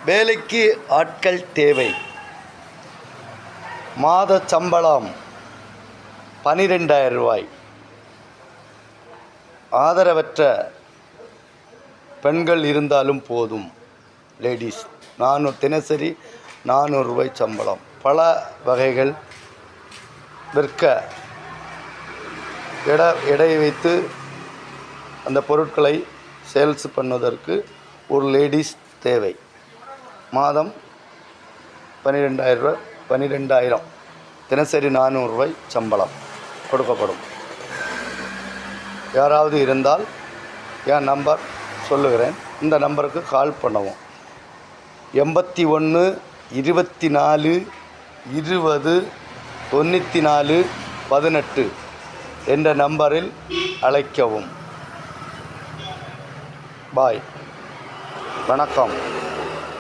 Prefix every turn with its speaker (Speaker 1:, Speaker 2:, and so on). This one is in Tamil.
Speaker 1: வேலைக்கு ஆட்கள் தேவை. மாத சம்பளம் 12,000 ரூபாய். ஆதரவற்ற பெண்கள் இருந்தாலும் போதும். லேடிஸ் தினசரி 400 ரூபாய் சம்பளம். பல வகைகள் விற்க எடை வைத்து அந்த பொருட்களை சேல்ஸ் பண்ணுவதற்கு ஒரு லேடிஸ் தேவை. மாதம் 12,000 ரூபாய், 12,000 தினசரி 400 ரூபாய் சம்பளம் கொடுக்கப்படும். யாராவது இருந்தால் என் நம்பர் சொல்லுகிறேன், இந்த நம்பருக்கு கால் பண்ணவும். 81 24 20 94 18 என்ற நம்பரில் அழைக்கவும். பாய், வணக்கம்.